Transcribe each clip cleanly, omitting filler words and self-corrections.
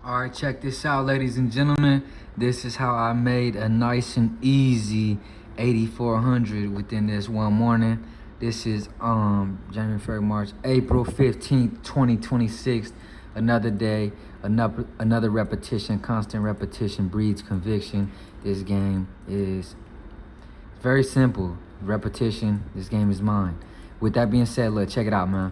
All right, check this out, ladies and gentlemen. This is how I made a nice and easy 8,400 within this one morning. This is January, February, March, April 15th, 2026. Another day, another repetition. Constant repetition breeds conviction. This game is very simple. Repetition. This game is mine. With that being said, look, check it out, man.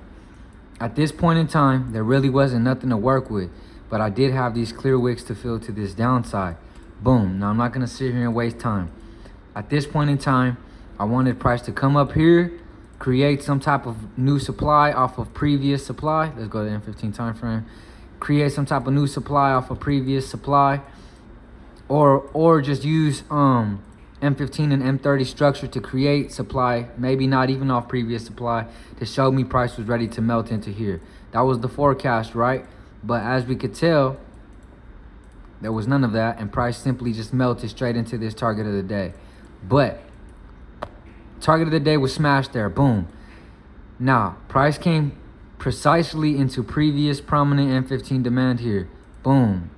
At this point in time, there really wasn't nothing to work with, but I did have these clear wicks to fill to this downside. Boom. Now, I'm not going to sit here and waste time. At this point in time, I wanted price to come up here, create some type of new supply off of previous supply. Let's go to the M15 time frame. Create some type of new supply off of previous supply, or just use M15 and M30 structure to create supply, maybe not even off previous supply, to show me price was ready to melt into here. That was the forecast, right? But as we could tell, there was none of that, and price simply just melted straight into this target of the day. But target of the day was smashed there, boom. Now, price came precisely into previous prominent M15 demand here, boom.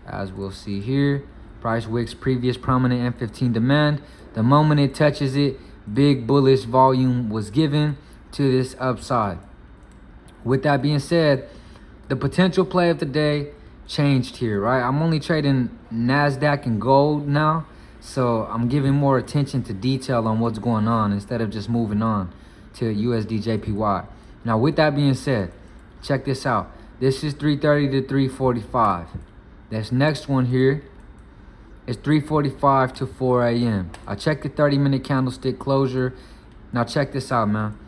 As we'll see here, price wicks previous prominent M15 demand. The moment it touches it, big bullish volume was given to this upside. With that being said, the potential play of the day changed here, right? I'm only trading NASDAQ and gold now, so I'm giving more attention to detail on what's going on instead of just moving on to USD JPY. Now, with that being said, check this out. This is 330 to 345. This next one here is 3:45 to 4 a.m. I checked the 30-minute candlestick closure. Now check this out, man.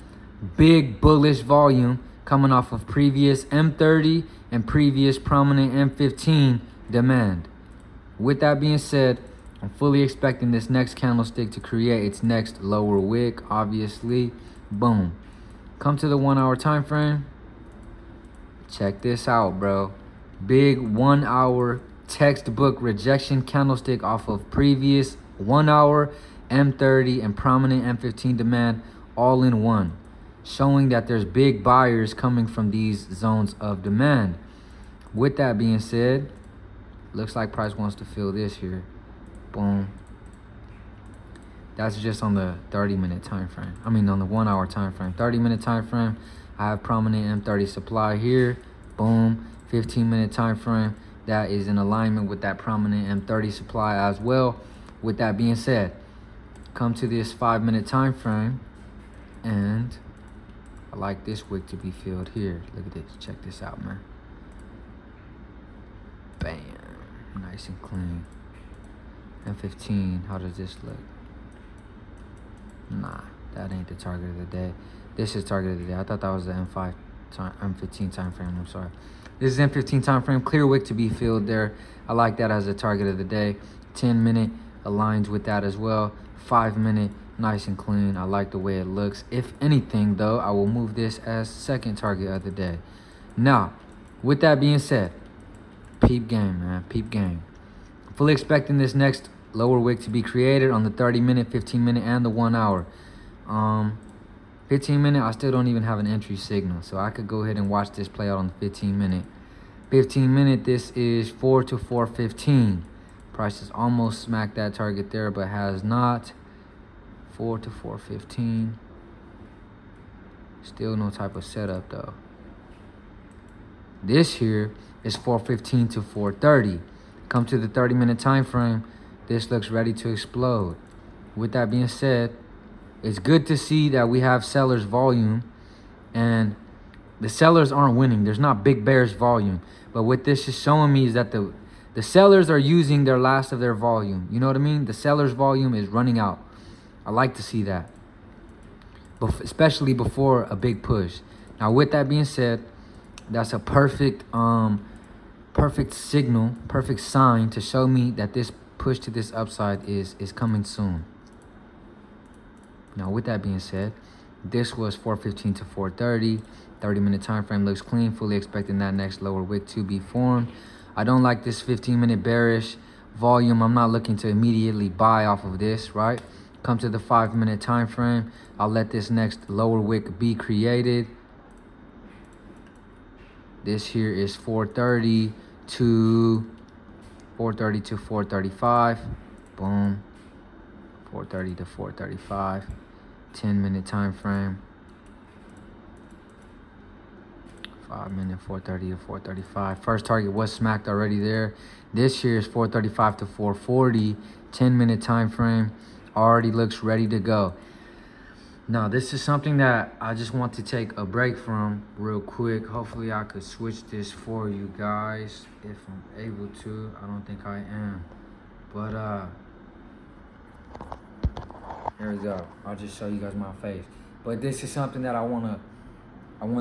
Big bullish volume coming off of previous M30 and previous prominent M15 demand. With that being said, I'm fully expecting this next candlestick to create its next lower wick, obviously. Boom. Come to the 1 hour time frame. Check this out, bro. Big 1 hour textbook rejection candlestick off of previous 1 hour M30 and prominent M15 demand all in one, showing that there's big buyers coming from these zones of demand. With that being said, looks like price wants to fill this here. Boom. That's just on the 30-minute time frame. I mean, on the 1 hour time frame. 30-minute time frame, I have prominent M30 supply here. Boom. 15-minute time frame, that is in alignment with that prominent M30 supply as well. With that being said, come to this 5-minute time frame, and I like this wick to be filled here. Look at this. Check this out, man. Bam. Nice and clean. M15, how does this look? Nah, that ain't the target of the day. This is target of the day. I thought that was the M15 time frame. I'm sorry. This is M15 time frame. Clear wick to be filled there. I like that as a target of the day. 10-minute aligns with that as well. 5-minute, nice and clean. I like the way it looks. If anything, though, I will move this as second target of the day. Now, with that being said, peep game, man. Peep game. Fully expecting this next lower wick to be created on the 30-minute, 15-minute, and the 1 hour. 15-minute, I still don't even have an entry signal, so I could go ahead and watch this play out on the 15-minute. 15-minute, this is 4 to 4:15. Price has almost smacked that target there, but has not. 4 to 4:15. Still no type of setup, though. This here is 4:15 to 4:30. Come to the 30-minute time frame. This looks ready to explode. With that being said, it's good to see that we have sellers volume, and the sellers aren't winning. There's not big bearish volume. But what this is showing me is that the sellers are using their last of their volume. You know what I mean? The sellers volume is running out. I like to see that, especially before a big push. Now, with that being said, that's a perfect signal, perfect sign to show me that this push to this upside is coming soon. Now, with that being said, this was 4:15 to 4:30. 30-minute time frame looks clean. Fully expecting that next lower wick to be formed. I don't like this 15-minute bearish volume. I'm not looking to immediately buy off of this, right? Come to the 5-minute time frame. I'll let this next lower wick be created. This here is 4:30 to 430 to 435. Boom. 430 to 435. 10-minute time frame. 5 minute 430 to 435. First target was smacked already there. This here is 435 to 440. 10-minute time frame. Already looks ready to go. Now, this is something that I just want to take a break from real quick. Hopefully, I could switch this for you guys if I'm able to. I don't think I am. But, there we go. I'll just show you guys my face. But this is something that I want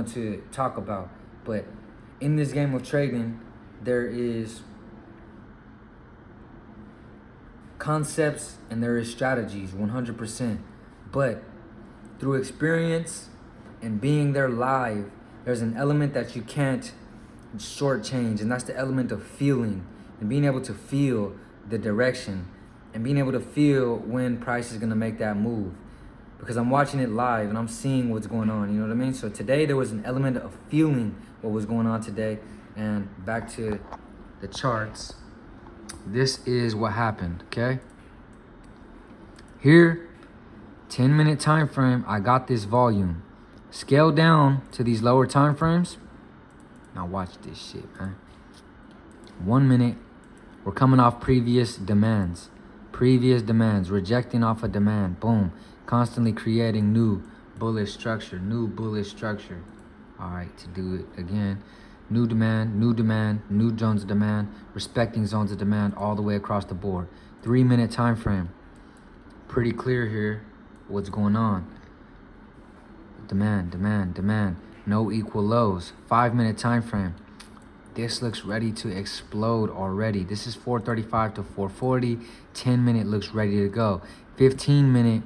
to talk about. But in this game of trading, there is concepts and there is strategies, 100%. But through experience and being there live, there's an element that you can't shortchange, and that's the element of feeling and being able to feel the direction and being able to feel when price is gonna make that move. Because I'm watching it live and I'm seeing what's going on, you know what I mean? So today there was an element of feeling what was going on today. And back to the charts, this is what happened, okay? Here, 10-minute time frame, I got this volume. Scale down to these lower time frames. Now watch this shit, man. 1 minute, we're coming off previous demands. Rejecting off a demand, boom. Constantly creating new bullish structure. All right, to do it again. New demand, new zones of demand, respecting zones of demand all the way across the board. 3 minute time frame. Pretty clear here what's going on. Demand. No equal lows. 5 minute time frame. This looks ready to explode already. This is 435 to 440. 10 minute looks ready to go. 15 minute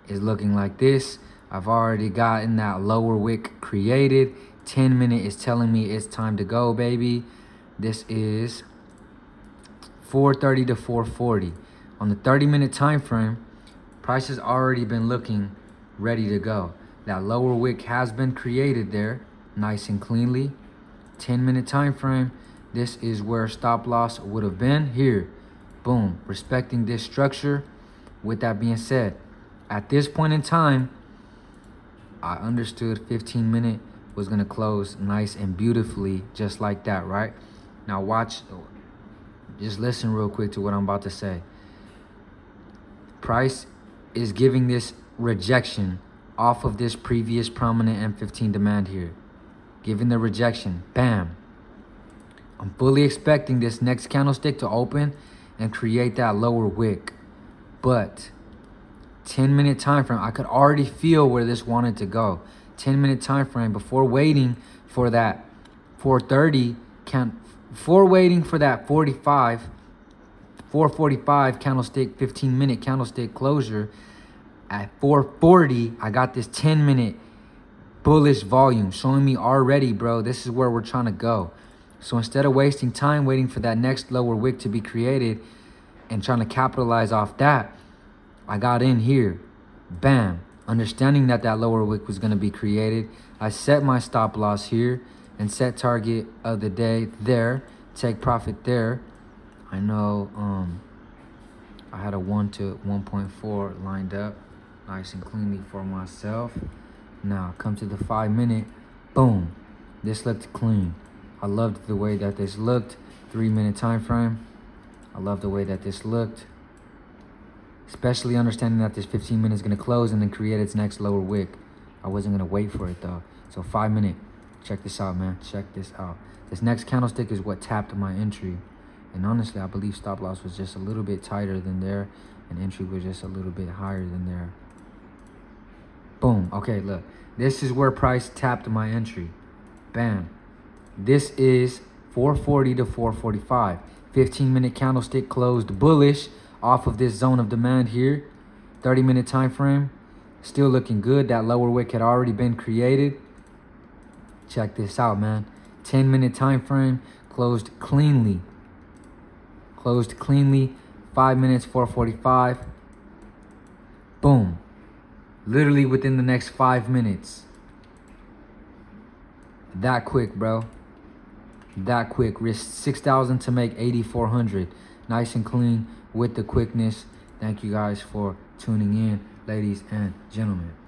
is looking like this. I've already gotten that lower wick created. 10 minute is telling me it's time to go, baby. This is 430 to 440. On the 30-minute time frame, price has already been looking ready to go. That lower wick has been created there, nice and cleanly. 10-minute time frame, this is where stop loss would have been here. Boom, respecting this structure. With that being said, at this point in time, I understood 15-minute was going to close nice and beautifully, just like that, right? Now watch, just listen real quick to what I'm about to say. Price is giving this rejection off of this previous prominent M15 demand here. Giving the rejection, bam. I'm fully expecting this next candlestick to open and create that lower wick. But 10-minute time frame, I could already feel where this wanted to go. 10-minute time frame before waiting for that 430 before waiting for that 445 candlestick, 15-minute candlestick closure. At 440, I got this 10-minute bullish volume showing me already, bro, this is where we're trying to go. So instead of wasting time waiting for that next lower wick to be created and trying to capitalize off that, I got in here, bam. Understanding that that lower wick was going to be created, I set my stop loss here and set target of the day there, take profit there. I know I had a 1 to 1.4 lined up nice and cleanly for myself. Now come to the 5-minute, boom, this looked clean. I loved the way that this looked. 3-minute time frame, I love the way that this looked, especially understanding that this 15 minutes is going to close and then create its next lower wick. I wasn't going to wait for it though. So 5-minute, check this out, man. Check this out. This next candlestick is what tapped my entry. And honestly, I believe stop loss was just a little bit tighter than there and entry was just a little bit higher than there. Boom. Okay, look. This is where price tapped my entry. Bam. This is 440 to 445. 15-minute candlestick closed bullish off of this zone of demand here. 30-minute time frame, still looking good. That lower wick had already been created. Check this out, man. 10-minute time frame, closed cleanly. 5 minutes, 445. Boom. Literally within the next 5 minutes. That quick, bro. that quick. Risk 6,000 to make 8,400. Nice and clean with the quickness. Thank you guys for tuning in, ladies and gentlemen.